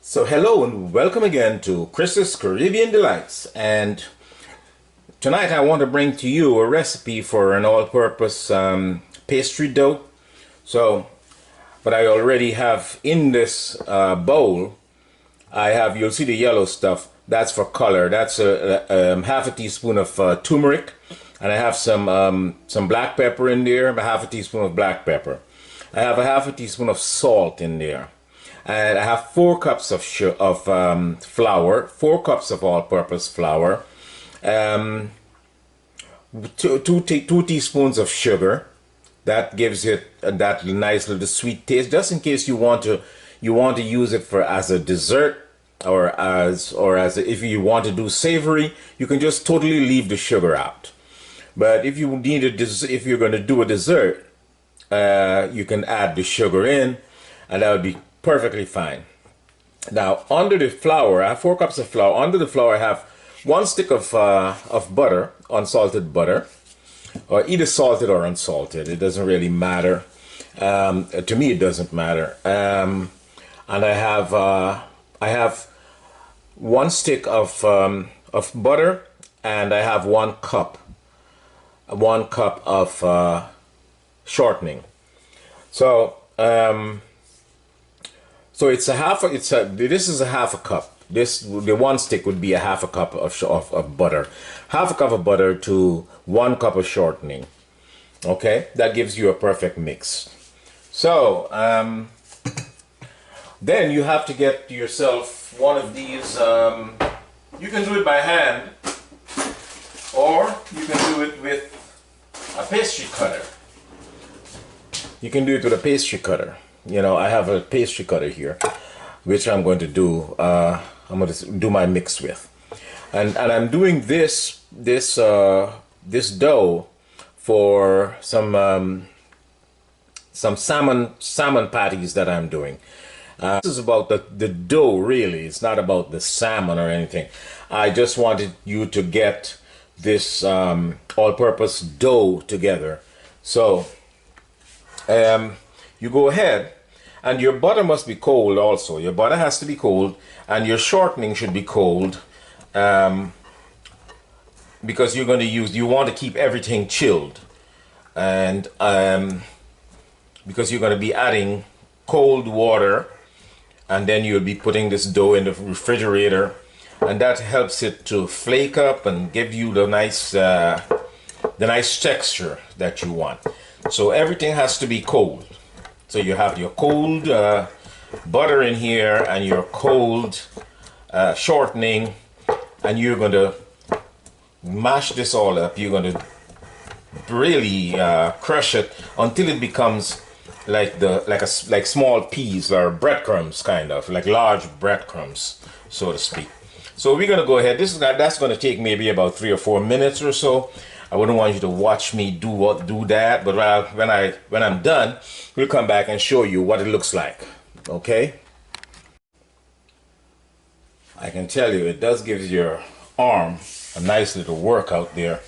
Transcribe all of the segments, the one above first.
So hello and welcome again to Chris's Caribbean Delights, and tonight I want to bring to you a recipe for an all-purpose pastry dough. But I already have in this bowl, you'll see the yellow stuff, that's for color. That's half a teaspoon of turmeric, and I have some black pepper in there, a half a teaspoon of black pepper. I have a half a teaspoon of salt in there. And I have 4 cups of flour, 4 cups of all-purpose flour, 2 teaspoons of sugar. That gives it that nice little sweet taste, just in case you want to use it for as a dessert if you want to do savory, you can just totally leave the sugar out. But if you need if you're going to do a dessert, you can add the sugar in, and that would be perfectly fine. Now, under the flour, I have 4 cups of flour. Under the flour, I have 1 stick of butter, unsalted butter, or either salted or unsalted. It doesn't really matter. To me, it doesn't matter. And I have 1 stick of butter, and I have 1 cup of shortening. So this is a half a cup. The 1 stick would be a half a cup of butter. Half a cup of butter to 1 cup of shortening. Okay, that gives you a perfect mix. So then you have to get yourself one of these. You can do it by hand, or you can do it with a pastry cutter. You can do it with a pastry cutter. You know, I have a pastry cutter here, which I'm going to do. I'm going to do my mix with, and I'm doing this dough for some salmon patties that I'm doing. This is about the dough, really. It's not about the salmon or anything. I just wanted you to get this all-purpose dough together. So you go ahead, and your butter must be cold also. Your butter has to be cold, and your shortening should be cold, because you want to keep everything chilled, and because you're going to be adding cold water, and then you'll be putting this dough in the refrigerator, and that helps it to flake up and give you the nice texture that you want. So everything has to be cold. So you have your cold butter in here and your cold shortening, and you're going to mash this all up. You're going to really crush it until it becomes like small peas or breadcrumbs, kind of like large breadcrumbs, so to speak. So we're going to go ahead. That's going to take maybe about 3 or 4 minutes or so. I wouldn't want you to watch me do that, but when I'm done, we'll come back and show you what it looks like. Okay? I can tell you, it does give your arm a nice little workout there.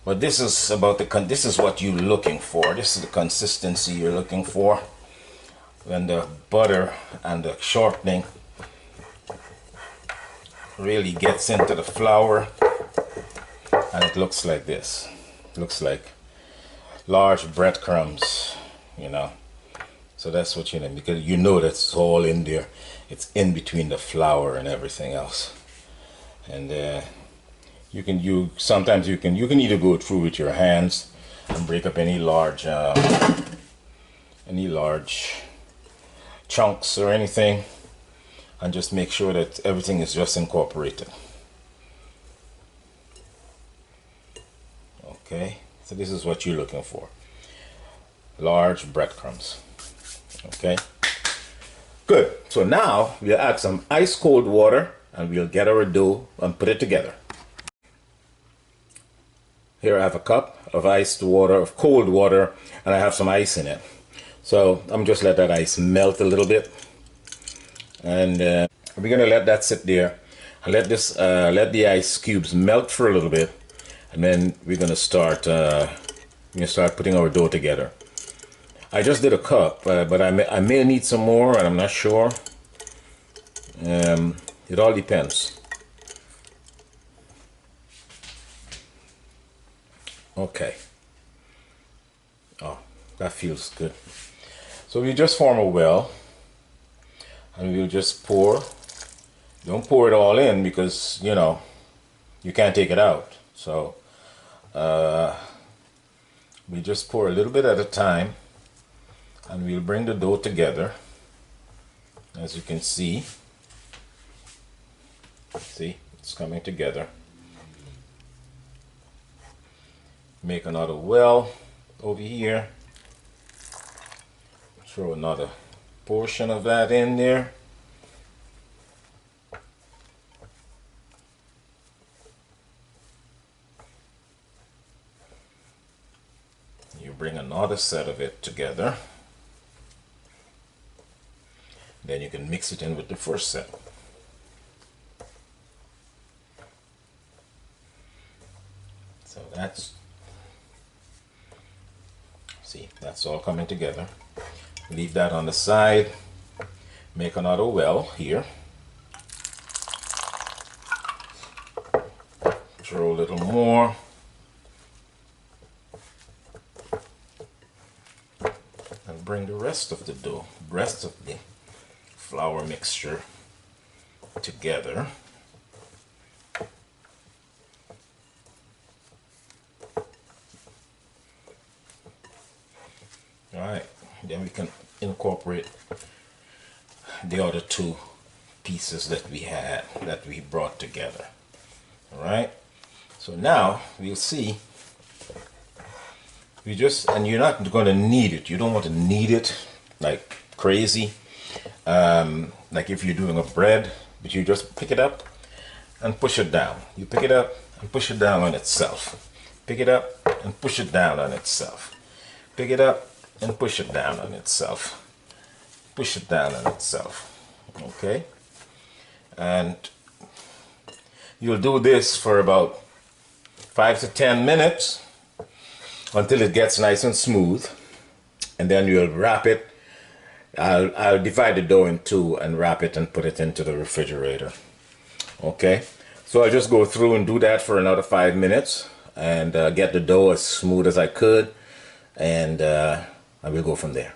But this is this is what you're looking for. This is the consistency you're looking for when the butter and the shortening really gets into the flour. And it looks like this. It looks like large breadcrumbs, you know. So that's what you need, because you know that's all in there. It's in between the flour and everything else. And sometimes you can either go through with your hands and break up any large chunks or anything, and just make sure that everything is just incorporated. Okay, so this is what you're looking for. Large breadcrumbs. Okay, good. So now we'll add some ice cold water, and we'll get our dough and put it together. Here I have a cup of cold water, and I have some ice in it. So I'm just let that ice melt a little bit, and we're gonna let that sit there and let the ice cubes melt for a little bit. And then we're gonna start putting our dough together. I just did a cup, but I may need some more, and I'm not sure. It all depends. Okay. Oh, that feels good. So we just form a well, and we'll just pour. Don't pour it all in because, you know, you can't take it out. So we just pour a little bit at a time, and we'll bring the dough together. As you can see, it's coming together. Make another well over here. Throw another portion of that in there. You bring another set of it together. Then you can mix it in with the first set. So that's all coming together. Leave that on the side. Make another well here. Throw a little more. And bring the rest of the dough, rest of the flour mixture together. Alright, then we can incorporate the other two pieces that we brought together. Alright, so now we'll see. And you're not going to knead it. You don't want to knead it like crazy. Like if you're doing a bread, but you just pick it up and push it down. You pick it up and push it down on itself. Pick it up and push it down on itself. Pick it up and push it down on itself. Push it down on itself. Okay? And you'll do this for about 5 to 10 minutes until it gets nice and smooth. And then you'll wrap it. I'll divide the dough in two and wrap it and put it into the refrigerator. Okay, so I'll just go through and do that for another 5 minutes and get the dough as smooth as I could, and I will go from there.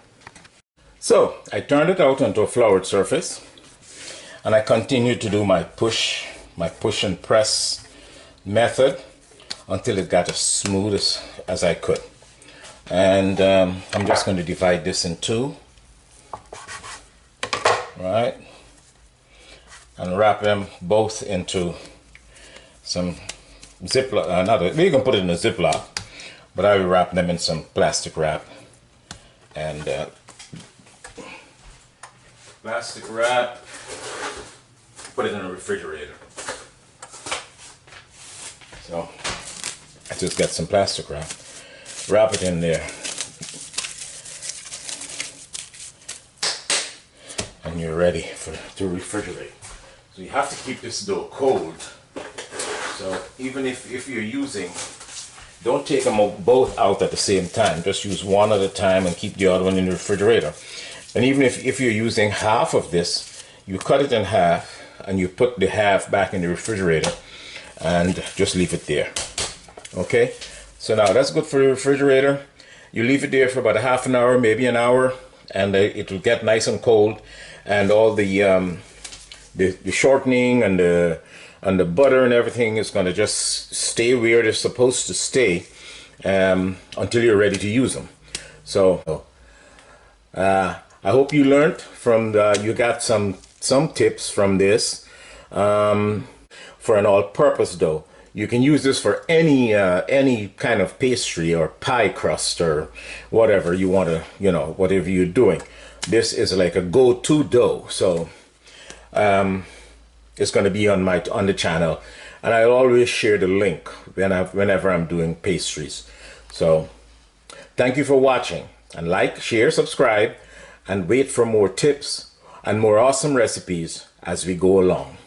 So I turned it out onto a floured surface, and I continued to do my push and press method until it got as smooth as I could. And I'm just going to divide this in two. Right, and wrap them both into some Ziploc. You can put it in a Ziploc, but I will wrap them in some plastic wrap. And plastic wrap, put it in a refrigerator. So I just got some plastic wrap it in there. And you're ready to refrigerate. So you have to keep this dough cold. So even if you're using, don't take them both out at the same time. Just use one at a time and keep the other one in the refrigerator. And even if you're using half of this, you cut it in half and you put the half back in the refrigerator and just leave it there. Okay, so now that's good for the refrigerator. You leave it there for about a half an hour, maybe an hour, and it will get nice and cold. And all the shortening and the butter and everything is going to just stay where they're supposed to stay until you're ready to use them. So I hope you learned from you got some tips from this for an all-purpose dough. You can use this for any kind of pastry or pie crust or whatever you want to, whatever you're doing. This is like a go-to dough, so it's going to be on the channel, and I'll always share the link whenever I'm doing pastries. So thank you for watching, and like, share, subscribe, and wait for more tips and more awesome recipes as we go along.